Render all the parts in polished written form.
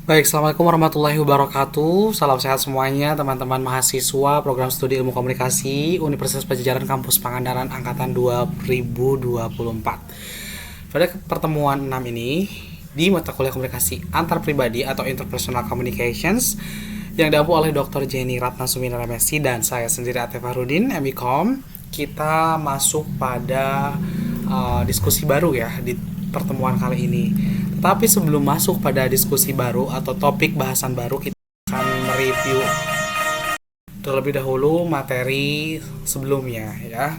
Baik, Assalamualaikum warahmatullahi wabarakatuh. Salam sehat semuanya, teman-teman mahasiswa program studi ilmu komunikasi Universitas Padjadjaran Kampus Pangandaran Angkatan 2024. Pada pertemuan 6 ini, di mata kuliah komunikasi antar pribadi atau interpersonal communications yang diampu oleh Dr. Jenny Ratna Sumina Messi dan saya sendiri Atef Harudin, MIKOM, kita masuk pada diskusi baru ya di pertemuan kali ini. Tetapi sebelum masuk pada diskusi baru atau topik bahasan baru, kita akan mereview terlebih dahulu materi sebelumnya ya.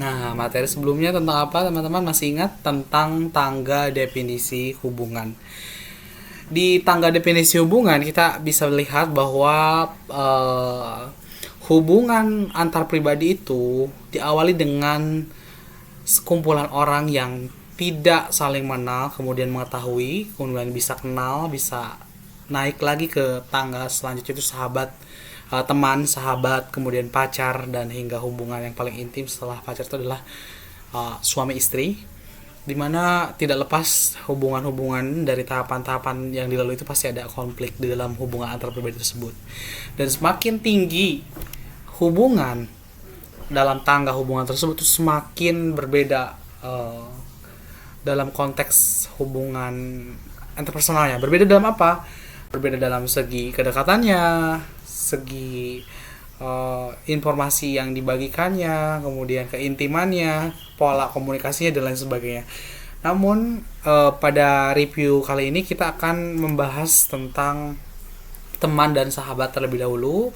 Nah, materi sebelumnya tentang apa teman-teman masih ingat? Tentang tangga definisi hubungan. Di tangga definisi hubungan kita bisa melihat bahwa hubungan antar pribadi itu diawali dengan sekumpulan orang yang tidak saling mengenal, kemudian mengetahui, kemudian bisa kenal, bisa naik lagi ke tangga selanjutnya itu sahabat, teman, sahabat, kemudian pacar, dan hingga hubungan yang paling intim setelah pacar itu adalah suami istri, dimana tidak lepas hubungan-hubungan dari tahapan-tahapan yang dilalui itu pasti ada konflik di dalam hubungan antar pribadi tersebut. Dan semakin tinggi hubungan dalam tangga hubungan tersebut itu semakin berbeda dalam konteks hubungan interpersonalnya. Berbeda dalam apa? Berbeda dalam segi kedekatannya, segi informasi yang dibagikannya, kemudian keintimannya, pola komunikasinya dan lain sebagainya. Namun pada review kali ini kita akan membahas tentang teman dan sahabat terlebih dahulu.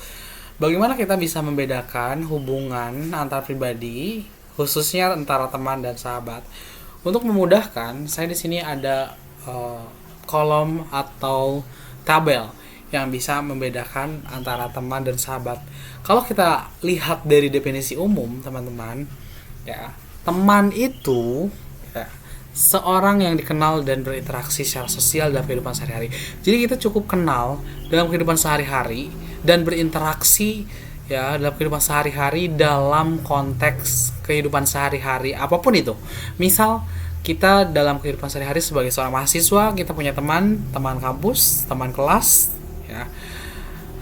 Bagaimana kita bisa membedakan hubungan antar pribadi, khususnya antara teman dan sahabat. Untuk memudahkan, saya di sini ada kolom atau tabel yang bisa membedakan antara teman dan sahabat. Kalau kita lihat dari definisi umum, teman-teman, ya, teman itu ya, seorang yang dikenal dan berinteraksi secara sosial dalam kehidupan sehari-hari. Jadi kita cukup kenal dalam kehidupan sehari-hari dan berinteraksi ya dalam kehidupan sehari-hari dalam konteks kehidupan sehari-hari apapun itu. Misal kita dalam kehidupan sehari-hari sebagai seorang mahasiswa, kita punya teman kampus, teman kelas ya.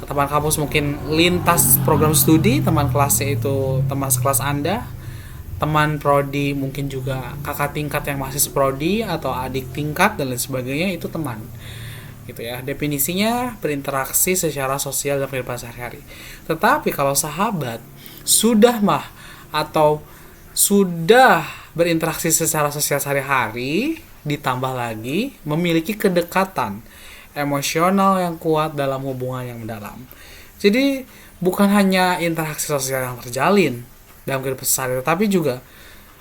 Teman kampus mungkin lintas program studi, teman kelasnya itu teman sekelas Anda. Teman prodi mungkin juga kakak tingkat yang masih seprodi atau adik tingkat dan lain sebagainya, itu teman gitu ya. Definisinya berinteraksi secara sosial dalam kehidupan sehari-hari. Tetapi kalau sahabat sudah berinteraksi secara sosial sehari-hari, ditambah lagi memiliki kedekatan emosional yang kuat dalam hubungan yang mendalam. Jadi bukan hanya interaksi sosial yang terjalin dalam kehidupan sehari-hari, tapi juga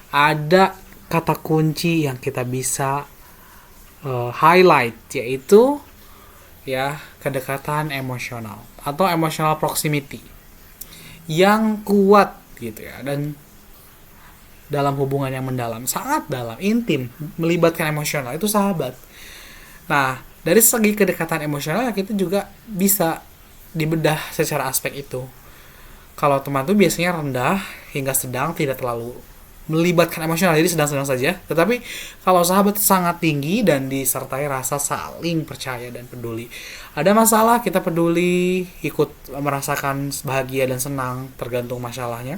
ada kata kunci yang kita bisa highlight, yaitu ya kedekatan emosional atau emotional proximity yang kuat gitu ya, dan dalam hubungan yang mendalam, sangat dalam, intim, melibatkan emosional, itu sahabat. Nah, dari segi kedekatan emosional kita juga bisa dibedah secara aspek itu. Kalau teman tuh biasanya rendah hingga sedang, tidak terlalu melibatkan emosional, jadi sedang-sedang saja. Tetapi kalau sahabat sangat tinggi dan disertai rasa saling percaya dan peduli. Ada masalah, kita peduli, ikut merasakan bahagia dan senang, tergantung masalahnya.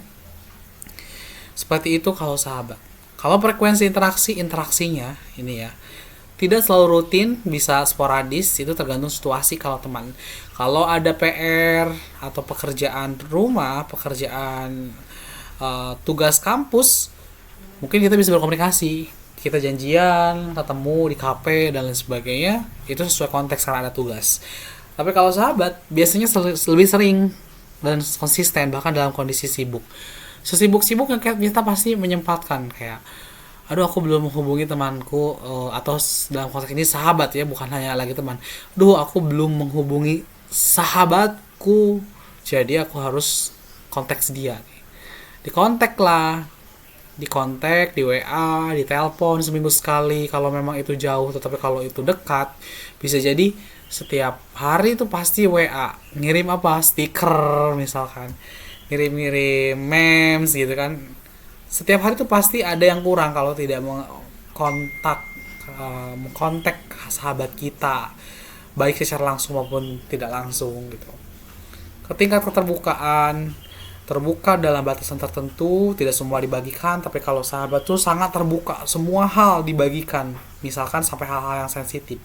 Seperti itu kalau sahabat. Kalau frekuensi interaksinya ini ya, tidak selalu rutin, bisa sporadis, itu tergantung situasi. Kalau teman, kalau ada PR atau pekerjaan rumah, pekerjaan tugas kampus, mungkin kita bisa berkomunikasi, kita janjian ketemu di kafe dan lain sebagainya, itu sesuai konteks karena ada tugas. Tapi kalau sahabat biasanya lebih sering dan konsisten, bahkan dalam kondisi sibuk, sesibuk-sibuk yang kita pasti menyempatkan kayak, aduh aku belum menghubungi temanku, atau dalam konteks ini sahabat ya, bukan hanya lagi teman, duh aku belum menghubungi sahabatku, jadi aku harus konteks dia, di kontak lah, di kontak, di WA, di telepon seminggu sekali kalau memang itu jauh. Tetapi kalau itu dekat, bisa jadi setiap hari itu pasti WA, ngirim apa, stiker misalkan, ngirim-ngirim memes gitu kan. Setiap hari itu pasti ada yang kurang kalau tidak kontak, mengkontak sahabat kita, baik secara langsung maupun tidak langsung gitu. Tingkat keterbukaan, terbuka dalam batasan tertentu, tidak semua dibagikan, tapi kalau sahabat tuh sangat terbuka, semua hal dibagikan, misalkan sampai hal-hal yang sensitif.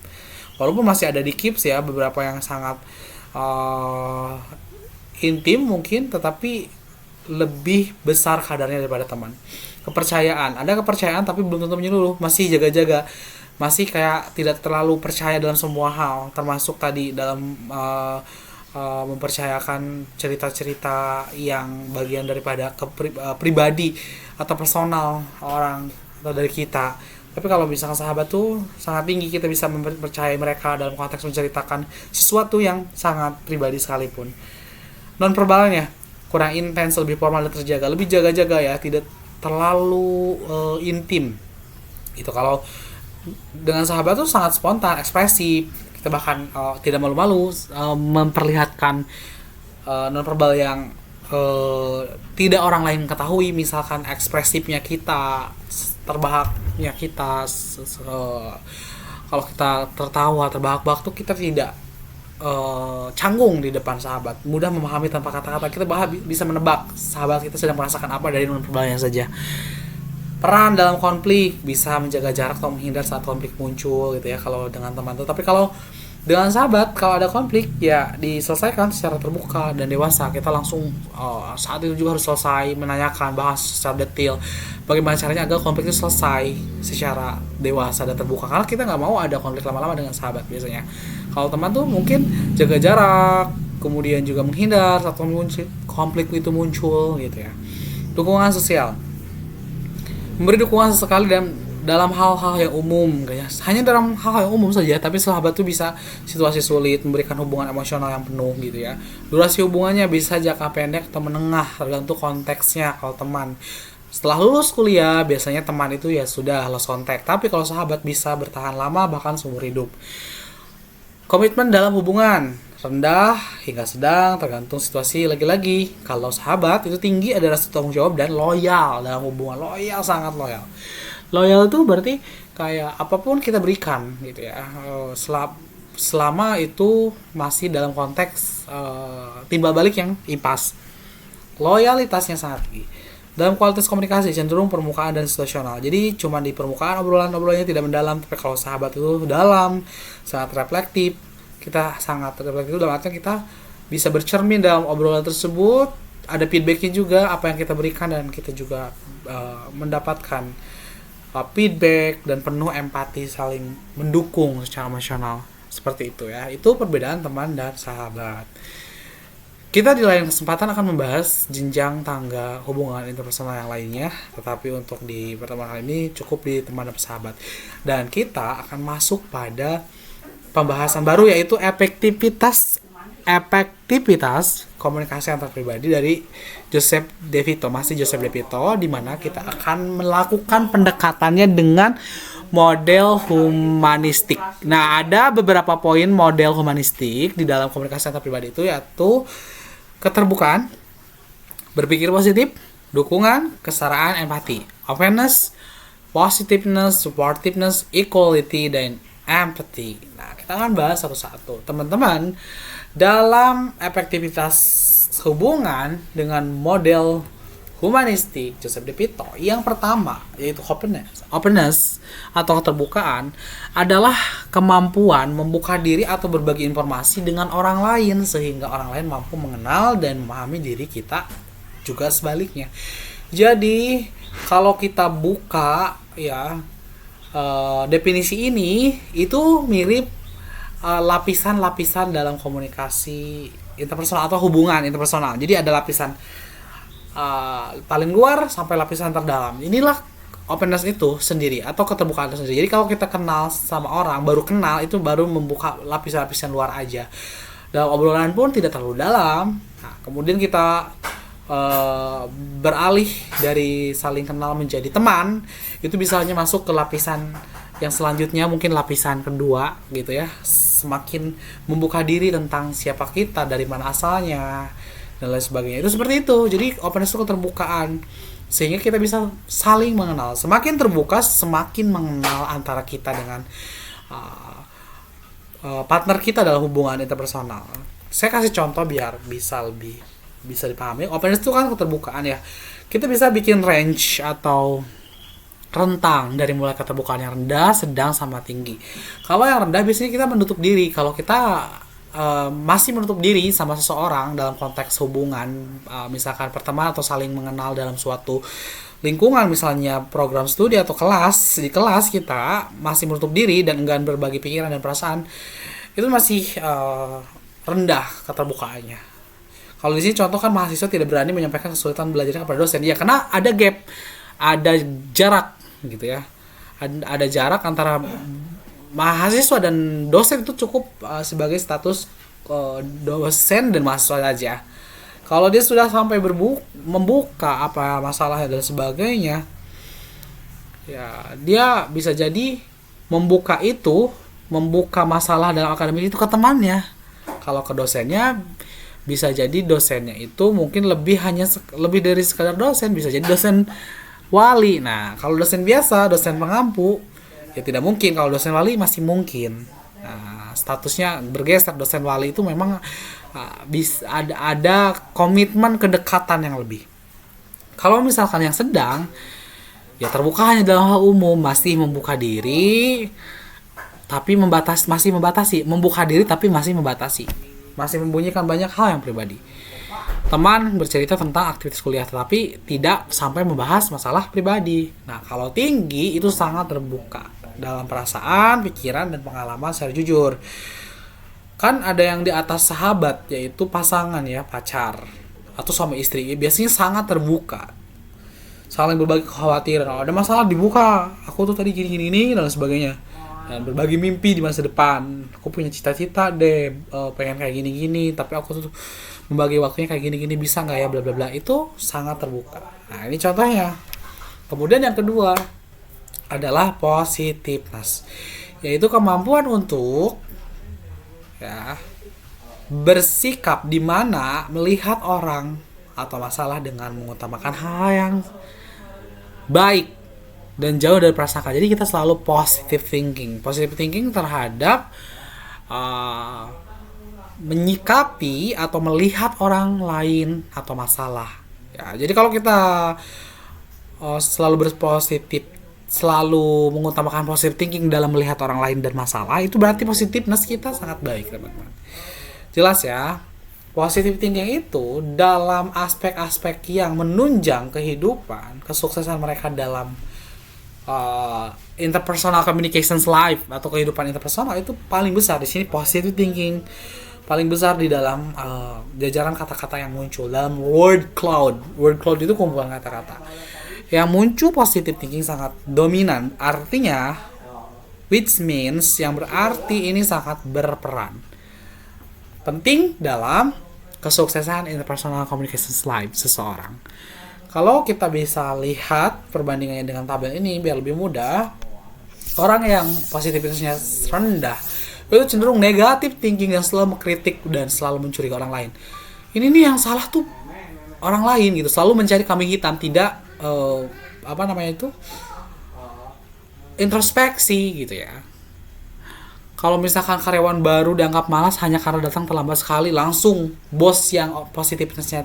Walaupun masih ada di keeps ya, beberapa yang sangat intim mungkin, tetapi lebih besar kadarnya daripada teman. Kepercayaan, ada kepercayaan tapi belum tentu menyeluruh, masih jaga-jaga, masih kayak tidak terlalu percaya dalam semua hal, termasuk tadi dalam mempercayakan cerita-cerita yang bagian daripada pribadi atau personal orang atau dari kita. Tapi kalau misalkan sahabat tuh sangat tinggi, kita bisa mempercayai mereka dalam konteks menceritakan sesuatu yang sangat pribadi sekalipun. Non verbalnya kurang intens, lebih formal dan terjaga, lebih jaga-jaga ya, tidak terlalu intim. Itu kalau dengan sahabat tuh sangat spontan, ekspresif. Kita bahkan tidak malu-malu memperlihatkan nonverbal yang tidak orang lain ketahui, misalkan ekspresifnya kita, terbahaknya kita, kalau kita tertawa terbahak-bahak tuh kita tidak canggung di depan sahabat, mudah memahami tanpa kata-kata, kita bisa menebak sahabat kita sedang merasakan apa dari nonverbalnya saja. Peran dalam konflik, bisa menjaga jarak atau menghindar saat konflik muncul gitu ya kalau dengan teman. Tapi kalau dengan sahabat, kalau ada konflik ya diselesaikan secara terbuka dan dewasa. Kita langsung saat itu juga harus selesai, menanyakan, bahas secara detail bagaimana caranya agar konflik itu selesai secara dewasa dan terbuka, karena kita nggak mau ada konflik lama-lama dengan sahabat biasanya. Kalau teman tuh mungkin jaga jarak, kemudian juga menghindar saat konflik itu muncul gitu ya. Dukungan sosial, memberi dukungan sesekali dalam hal-hal yang umum, hanya dalam hal-hal yang umum saja, tapi sahabat tuh bisa situasi sulit, memberikan hubungan emosional yang penuh gitu ya. Durasi hubungannya bisa jangka pendek atau menengah, tergantung konteksnya. Kalau teman setelah lulus kuliah, biasanya teman itu ya sudah lost contact, tapi kalau sahabat bisa bertahan lama, bahkan seumur hidup. Komitmen dalam hubungan rendah hingga sedang, tergantung situasi. Lagi-lagi kalau sahabat itu tinggi, ada rasa tanggung jawab dan loyal dalam hubungan. Loyal, sangat loyal. Loyal itu berarti kayak apapun kita berikan gitu ya, selama itu masih dalam konteks timbal balik yang impas. Loyalitasnya sangat tinggi. Dalam kualitas komunikasi cenderung permukaan dan situasional. Jadi cuma di permukaan obrolannya tidak mendalam, tapi kalau sahabat itu dalam, sangat reflektif. Kita sangat reflektif dalam artinya kita bisa bercermin dalam obrolan tersebut, ada feedbacknya juga apa yang kita berikan, dan kita juga mendapatkan feedback dan penuh empati, saling mendukung secara emosional. Seperti itu ya. Itu perbedaan teman dan sahabat. Kita di lain kesempatan akan membahas jenjang tangga hubungan interpersonal yang lainnya, tetapi untuk di pertemuan kali ini cukup di teman dan sahabat. Dan kita akan masuk pada pembahasan baru, yaitu efektivitas komunikasi antar pribadi dari Joseph De Vito, masih Joseph De Vito, di mana kita akan melakukan pendekatannya dengan model humanistik. Nah, ada beberapa poin model humanistik di dalam komunikasi antar pribadi itu, yaitu keterbukaan, berpikir positif, dukungan, kesetaraan, empati, openness, positiveness, supportiveness, equality, dan empathy. Nah, kita akan bahas satu-satu. Teman-teman, dalam efektivitas hubungan dengan model humanistik Joseph De Vito, yang pertama yaitu openness atau keterbukaan adalah kemampuan membuka diri atau berbagi informasi dengan orang lain sehingga orang lain mampu mengenal dan memahami diri kita, juga sebaliknya. Jadi kalau kita buka ya definisi ini, itu mirip lapisan-lapisan dalam komunikasi interpersonal atau hubungan interpersonal. Jadi ada lapisan paling luar sampai lapisan terdalam. Inilah openness itu sendiri atau keterbukaan itu sendiri. Jadi kalau kita kenal sama orang, baru kenal itu baru membuka lapisan-lapisan luar aja. Dalam obrolan pun tidak terlalu dalam. Nah, kemudian kita beralih dari saling kenal menjadi teman, itu bisa hanya masuk ke lapisan yang selanjutnya, mungkin lapisan kedua gitu ya, semakin membuka diri tentang siapa kita, dari mana asalnya, dan lain sebagainya. Itu seperti itu. Jadi openness itu keterbukaan, sehingga kita bisa saling mengenal. Semakin terbuka, semakin mengenal antara kita dengan partner kita dalam hubungan interpersonal. Saya kasih contoh biar bisa dipahami. Openness itu kan keterbukaan ya. Kita bisa bikin range atau rentang dari mulai keterbukaan yang rendah, sedang, sama tinggi. Kalau yang rendah biasanya kita menutup diri. Kalau kita masih menutup diri sama seseorang dalam konteks hubungan, misalkan pertemanan atau saling mengenal dalam suatu lingkungan, misalnya program studi atau di kelas kita masih menutup diri dan enggan berbagi pikiran dan perasaan, itu masih rendah keterbukaannya. Kalau di sini contoh kan mahasiswa tidak berani menyampaikan kesulitan belajarnya kepada dosen, ya karena ada gap, ada jarak gitu ya, ada jarak antara mahasiswa dan dosen itu cukup sebagai status dosen dan mahasiswa saja. Kalau dia sudah sampai membuka apa masalahnya dan sebagainya, ya dia bisa jadi membuka masalah dalam akademik itu ke temannya. Kalau ke dosennya, bisa jadi dosennya itu mungkin lebih dari sekadar dosen, bisa jadi dosen wali. Nah, kalau dosen biasa, dosen pengampu, ya tidak mungkin. Kalau dosen wali masih mungkin. Nah, statusnya bergeser. Dosen wali itu memang bisa ada komitmen kedekatan yang lebih. Kalau misalkan yang sedang, ya terbuka hanya dalam hal umum, masih membuka diri, tapi masih membatasi, membuka diri tapi masih membatasi, masih membunyikan banyak hal yang pribadi. Teman bercerita tentang aktivitas kuliah tetapi tidak sampai membahas masalah pribadi. Nah, kalau tinggi itu sangat terbuka dalam perasaan, pikiran, dan pengalaman secara jujur. Kan ada yang di atas sahabat, yaitu pasangan ya, pacar atau suami istri, biasanya sangat terbuka, saling berbagi kekhawatiran. Kalau ada masalah dibuka, aku tuh tadi gini dan sebagainya, dan berbagi mimpi di masa depan. Aku punya cita-cita deh, pengen kayak gini, tapi aku tuh membagi waktunya kayak gini, bisa nggak ya, bla bla bla. Itu sangat terbuka. Nah, ini contohnya. Kemudian yang kedua adalah positiveness, yaitu kemampuan untuk bersikap di mana melihat orang atau masalah dengan mengutamakan hal yang baik dan jauh dari prasangka. Jadi kita selalu positive thinking terhadap menyikapi atau melihat orang lain atau masalah. Ya, jadi kalau kita selalu mengutamakan positive thinking dalam melihat orang lain dan masalah, itu berarti positiveness kita sangat baik, teman-teman. Jelas ya, positive thinking itu dalam aspek-aspek yang menunjang kehidupan, kesuksesan mereka dalam interpersonal communications life atau kehidupan interpersonal itu paling besar. Di sini positive thinking paling besar di dalam jajaran kata-kata yang muncul dalam word cloud. Word cloud itu kumpulan kata-kata yang muncul. Positive thinking sangat dominan, artinya which means yang berarti ini sangat berperan penting dalam kesuksesan interpersonal communications life seseorang. Kalau kita bisa lihat perbandingannya dengan tabel ini biar lebih mudah, orang yang positivitasnya rendah itu cenderung negatif thinking dan selalu mengkritik dan selalu mencuri ke orang lain. Ini nih yang salah tuh orang lain gitu, selalu mencari kambing hitam, tidak introspeksi gitu ya. Kalau misalkan karyawan baru dianggap malas hanya karena datang terlambat sekali, langsung bos yang positivitasnya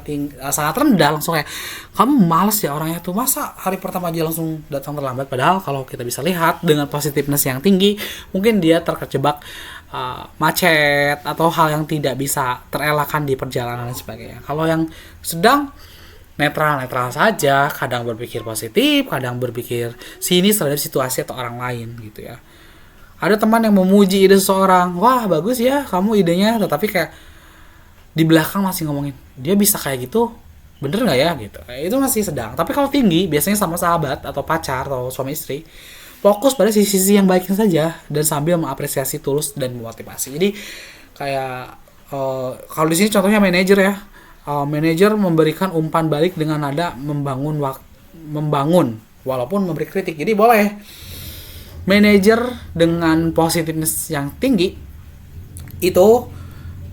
sangat rendah langsung kayak, kamu malas ya orangnya tuh, masa hari pertama aja langsung datang terlambat. Padahal kalau kita bisa lihat dengan positiveness yang tinggi, mungkin dia terjebak macet atau hal yang tidak bisa terelakkan di perjalanan dan sebagainya. Kalau yang sedang netral saja, kadang berpikir positif, kadang berpikir sinis terhadap situasi atau orang lain gitu ya. Ada teman yang memuji ide seseorang, wah bagus ya kamu idenya, tetapi kayak di belakang masih ngomongin, dia bisa kayak gitu, bener nggak ya gitu. Itu masih sedang. Tapi kalau tinggi, biasanya sama sahabat atau pacar atau suami istri, fokus pada sisi-sisi yang baiknya saja dan sambil mengapresiasi tulus dan memotivasi. Jadi kayak kalau di sini contohnya manajer ya. Manajer memberikan umpan balik dengan nada membangun walaupun memberi kritik. Jadi boleh manajer dengan positiveness yang tinggi itu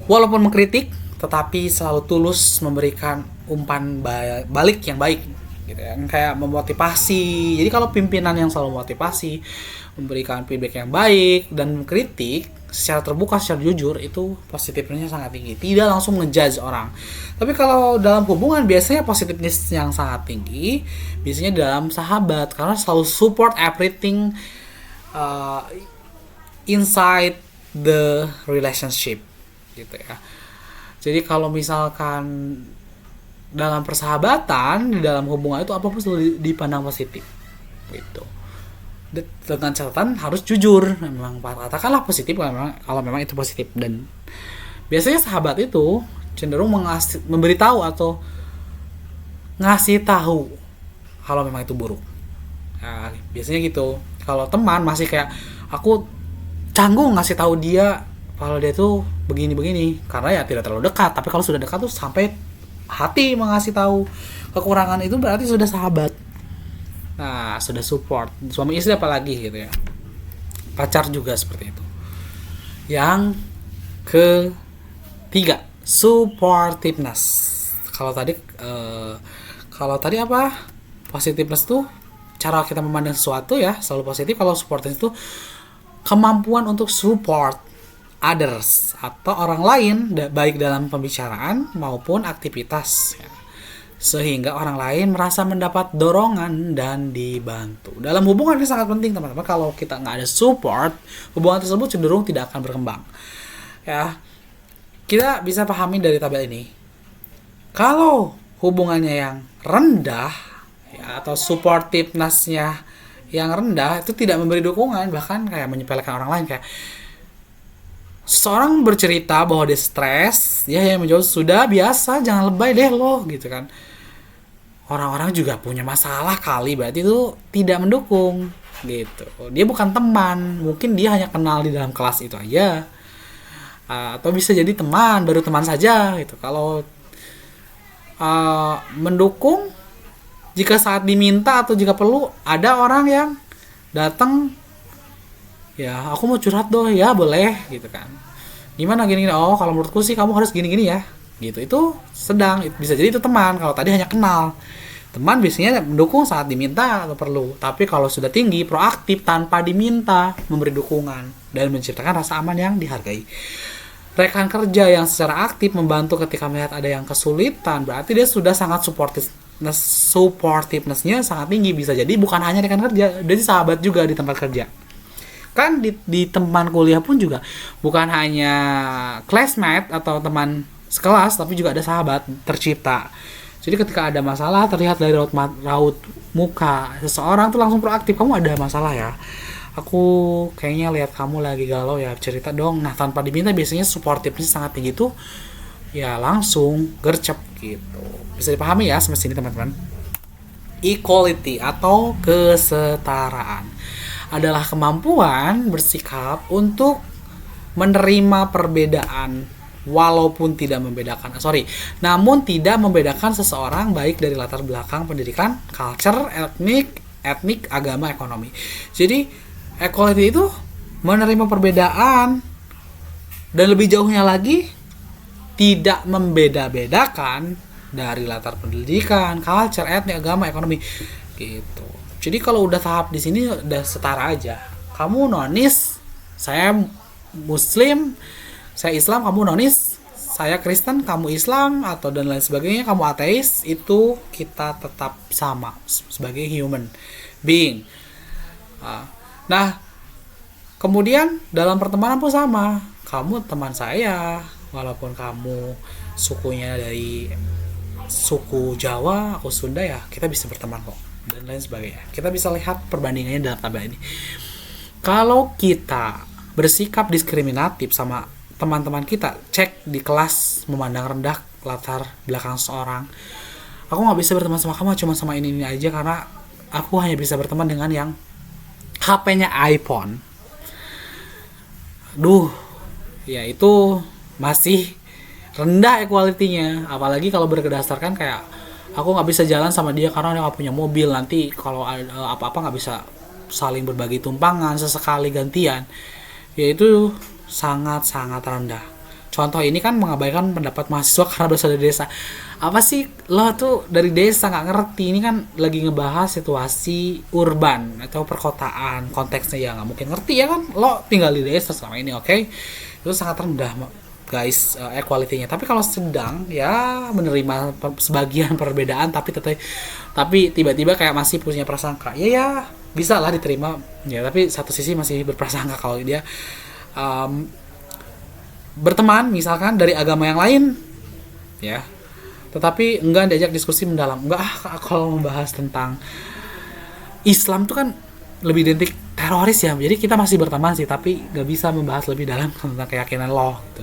walaupun mengkritik tetapi selalu tulus memberikan umpan balik yang baik gitu ya, kayak memotivasi. Jadi kalau pimpinan yang selalu motivasi, memberikan feedback yang baik dan mengkritik, secara terbuka, secara jujur, itu positifnya sangat tinggi. Tidak langsung ngejudge orang. Tapi kalau dalam hubungan biasanya positifnya yang sangat tinggi biasanya dalam sahabat, karena selalu support everything inside the relationship gitu ya. Jadi kalau misalkan dalam persahabatan, di dalam hubungan itu apapun selalu dipandang positif gitu. Dengan catatan harus jujur, memang katakanlah positif kalau memang itu positif. Dan biasanya sahabat itu cenderung memberitahu atau ngasih tahu kalau memang itu buruk. Nah, biasanya gitu. Kalau teman masih kayak aku canggung ngasih tahu dia kalau dia tuh begini-begini karena ya tidak terlalu dekat. Tapi kalau sudah dekat tuh sampai hati mengasih tahu kekurangan, itu berarti sudah sahabat. Nah, sudah support. Suami istri apalagi gitu ya. Pacar juga seperti itu. Yang ketiga, supportiveness. Kalau tadi apa? Positiveness tuh cara kita memandang sesuatu ya, selalu positif. Kalau supportiveness itu kemampuan untuk support others atau orang lain, baik dalam pembicaraan maupun aktivitas ya, sehingga orang lain merasa mendapat dorongan dan dibantu. Dalam hubungan ini sangat penting teman-teman. Kalau kita nggak ada support, hubungan tersebut cenderung tidak akan berkembang. Ya, kita bisa pahami dari tabel ini. Kalau hubungannya yang rendah ya, atau supportiveness-nya yang rendah, itu tidak memberi dukungan, bahkan kayak menyepelekan orang lain. Kayak seseorang bercerita bahwa dia stres, dia yang menjawab, sudah biasa, jangan lebay deh lo gitu kan. Orang-orang juga punya masalah kali, berarti itu tidak mendukung gitu. Dia bukan teman, mungkin dia hanya kenal di dalam kelas itu aja, atau bisa jadi teman, baru teman saja gitu. Kalau mendukung jika saat diminta atau jika perlu, ada orang yang datang, ya aku mau curhat dong, ya boleh gitu kan. Gimana gini-gini, oh kalau menurutku sih kamu harus gini-gini ya gitu. Itu sedang, bisa jadi itu teman. Kalau tadi hanya kenal, teman biasanya mendukung saat diminta atau perlu. Tapi kalau sudah tinggi, proaktif tanpa diminta, memberi dukungan dan menciptakan rasa aman yang dihargai. Rekan kerja yang secara aktif membantu ketika melihat ada yang kesulitan, berarti dia sudah sangat supportiveness-nya sangat tinggi. Bisa jadi bukan hanya rekan kerja, jadi sahabat juga di tempat kerja. Kan di teman kuliah pun juga bukan hanya classmate atau teman sekelas, tapi juga ada sahabat tercipta. Jadi ketika ada masalah, terlihat dari raut muka seseorang tuh langsung proaktif. Kamu ada masalah ya? Aku kayaknya lihat kamu lagi galau ya, cerita dong. Nah, tanpa diminta biasanya supportiveness sangat tinggi tuh, ya langsung gercep gitu. Bisa dipahami ya sampai sini teman-teman. Equality atau kesetaraan adalah kemampuan bersikap untuk menerima perbedaan namun tidak membedakan seseorang baik dari latar belakang pendidikan, culture, etnik, agama, ekonomi. Jadi equality itu menerima perbedaan dan lebih jauhnya lagi tidak membeda-bedakan dari latar pendidikan, culture, etnik, agama, ekonomi gitu. Jadi kalau udah tahap di sini udah setara aja. Kamu nonis, saya muslim, saya Islam, kamu nonis, saya Kristen, kamu Islam, atau dan lain sebagainya, kamu ateis, itu kita tetap sama sebagai human being. Nah, kemudian dalam pertemanan pun sama. Kamu teman saya, walaupun kamu sukunya dari suku Jawa, aku Sunda, ya kita bisa berteman kok, dan lain sebagainya. Kita bisa lihat perbandingannya dalam tabel ini. Kalau kita bersikap diskriminatif sama teman-teman kita, cek di kelas memandang rendah latar belakang seorang. Aku nggak bisa berteman sama kamu cuma sama ini aja karena aku hanya bisa berteman dengan yang HP-nya iPhone. Ya itu masih rendah equality-nya. Apalagi kalau berdasarkan kayak aku nggak bisa jalan sama dia karena dia nggak punya mobil. Nanti kalau ada apa-apa nggak bisa saling berbagi tumpangan sesekali gantian. Ya itu sangat-sangat rendah. contoh ini kan mengabaikan pendapat mahasiswa karena berasal dari desa. Apa sih, lo tuh dari desa nggak ngerti, ini kan lagi ngebahas situasi urban atau perkotaan, konteksnya ya nggak mungkin ngerti ya kan, lo tinggal di desa selama ini, oke? Itu sangat rendah guys, equality-nya. Tapi kalau sedang ya menerima sebagian perbedaan, tapi tiba-tiba kayak masih punya prasangka, ya bisa lah diterima ya, tapi satu sisi masih berprasangka kalau dia berteman misalkan dari agama yang lain ya, tetapi enggak diajak diskusi mendalam. Enggak, kalau membahas tentang Islam tuh kan lebih identik teroris ya, jadi kita masih berteman sih, tapi nggak bisa membahas lebih dalam tentang keyakinan lo gitu.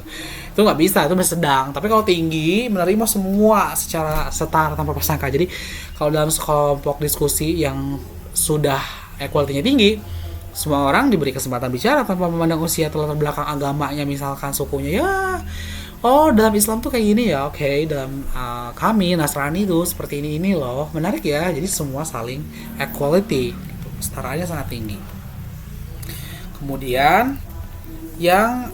Itu nggak bisa, itu masih sedang. Tapi kalau tinggi, menerima semua secara setara tanpa prasangka. Jadi kalau dalam kelompok diskusi yang sudah equality-nya tinggi, semua orang diberi kesempatan bicara tanpa memandang usia atau latar belakang agamanya, misalkan sukunya ya. Oh, dalam Islam tuh kayak gini ya, oke. Dalam kami Nasrani tuh seperti ini loh, menarik ya. Jadi semua saling equality, gitu. Setaraannya sangat tinggi. Kemudian yang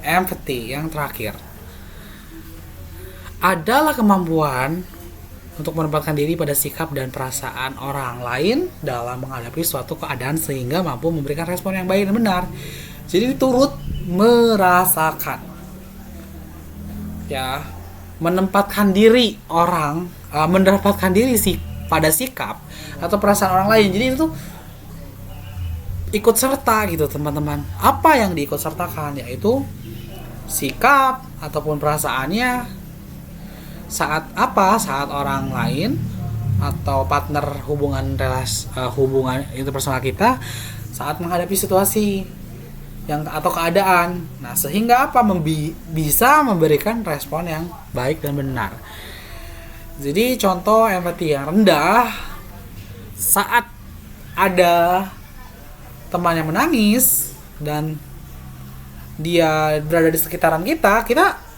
empathy, yang terakhir adalah kemampuan untuk menempatkan diri pada sikap dan perasaan orang lain dalam menghadapi suatu keadaan sehingga mampu memberikan respon yang baik dan benar. Jadi turut merasakan ya, menempatkan diri orang, mendapatkan diri pada sikap atau perasaan orang lain. Jadi itu ikut serta gitu teman-teman. Apa yang diikut sertakan yaitu sikap ataupun perasaannya saat orang lain atau partner hubungan interpersonal kita saat menghadapi situasi yang atau keadaan. Nah, sehingga bisa memberikan respon yang baik dan benar. Jadi contoh empati yang rendah saat ada teman yang menangis dan dia berada di sekitaran kita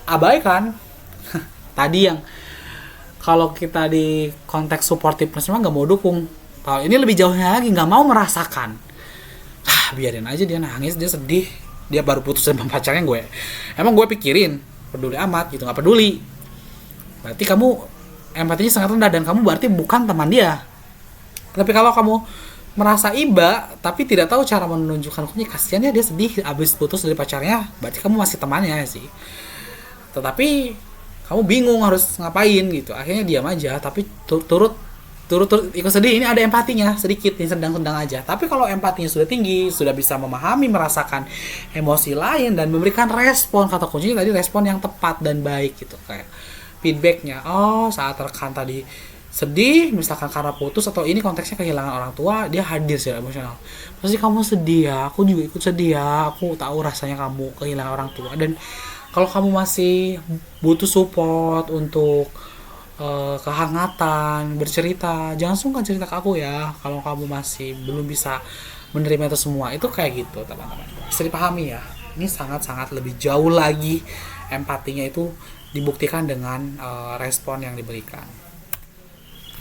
abaikan. Tadi yang kalau kita di konteks supportiveness memang nggak mau dukung. Kalau ini lebih jauhnya lagi, nggak mau merasakan. Biarin aja dia nangis, dia sedih, dia baru putus sama pacarnya, emang gue pikirin, peduli amat gitu, nggak peduli. Berarti kamu empatinya sangat rendah dan kamu berarti bukan teman dia. Tapi kalau kamu merasa iba tapi tidak tahu cara menunjukkan, kasihan ya dia sedih abis putus dari pacarnya, berarti kamu masih temannya sih. Tetapi kamu bingung harus ngapain gitu, akhirnya diam aja tapi turut ikut sedih. Ini ada empatinya sedikit, ini sedang-sedang aja. Tapi kalau empatinya sudah tinggi, sudah bisa memahami, merasakan emosi lain dan memberikan respon, kata kuncinya tadi respon yang tepat dan baik gitu, kayak feedbacknya. Oh, saat rekan tadi sedih misalkan karena putus atau ini konteksnya kehilangan orang tua, dia hadir secara emosional. Pasti kamu sedih ya, aku juga ikut sedih ya, aku tahu rasanya kamu kehilangan orang tua. Dan kalau kamu masih butuh support untuk kehangatan, bercerita, jangan sungkan cerita ke aku ya. Kalau kamu masih belum bisa menerima itu semua, itu kayak gitu teman-teman. Bisa dipahami ya. Ini sangat-sangat lebih jauh lagi empatinya itu dibuktikan dengan respon yang diberikan.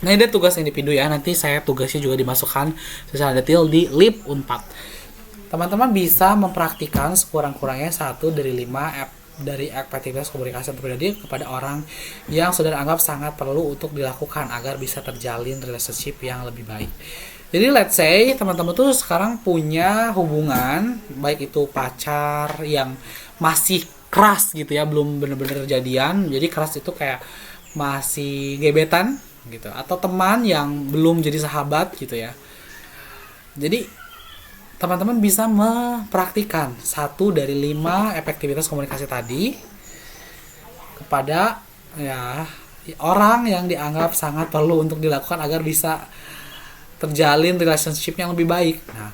Nah, ini tugas individu ya. Nanti saya tugasnya juga dimasukkan secara detail di LIP Unpad. Teman-teman bisa mempraktikkan sekurang-kurangnya 1 dari 5 dari aktivitas komunikasi pribadi kepada orang yang sudah anggap sangat perlu untuk dilakukan agar bisa terjalin relationship yang lebih baik. Jadi let's say teman-teman tuh sekarang punya hubungan, baik itu pacar yang masih keras gitu ya, belum bener-bener jadian. Jadi keras itu kayak masih gebetan gitu, atau teman yang belum jadi sahabat gitu ya. Jadi teman-teman bisa mempraktikkan 1 dari 5 efektivitas komunikasi tadi kepada ya orang yang dianggap sangat perlu untuk dilakukan agar bisa terjalin relationship yang lebih baik. Nah,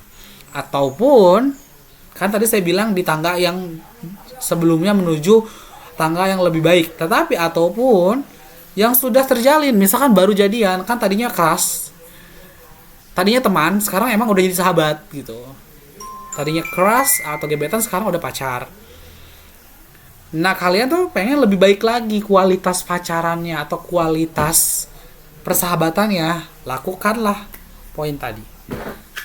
ataupun kan tadi saya bilang di tangga yang sebelumnya menuju tangga yang lebih baik, tetapi ataupun yang sudah terjalin, misalkan baru jadian, kan tadinya keras, tadinya teman, sekarang emang udah jadi sahabat gitu. Tadinya crush atau gebetan, sekarang udah pacar. Nah, kalian tuh pengen lebih baik lagi kualitas pacarannya atau kualitas persahabatannya, lakukanlah poin tadi.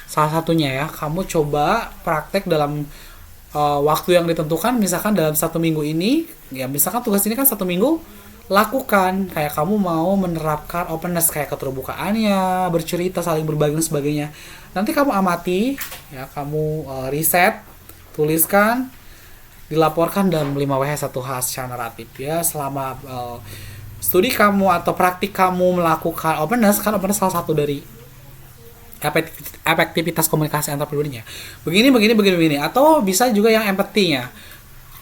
Salah satunya ya, kamu coba praktek dalam waktu yang ditentukan, misalkan dalam 1 minggu ini, ya misalkan tugas ini kan 1 minggu, lakukan. Kayak kamu mau menerapkan openness, kayak keterbukaannya, bercerita, saling berbagi dan sebagainya. Nanti kamu amati, ya kamu riset, tuliskan, dilaporkan dalam 5W1H secara naratif ya. Selama studi kamu atau praktik kamu melakukan openness, kan openness salah satu dari efektivitas komunikasi antar pribadinya. Begini. Atau bisa juga yang empatinya.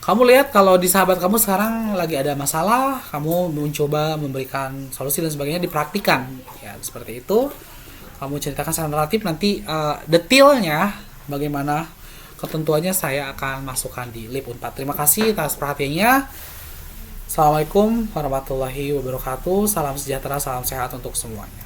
Kamu lihat kalau di sahabat kamu sekarang lagi ada masalah, kamu mencoba memberikan solusi dan sebagainya, dipraktikan. Ya, seperti itu. Kamu ceritakan secara naratif, nanti detailnya bagaimana ketentuannya saya akan masukkan di LIP Unpad. Terima kasih atas perhatiannya. Assalamualaikum warahmatullahi wabarakatuh. Salam sejahtera, salam sehat untuk semuanya.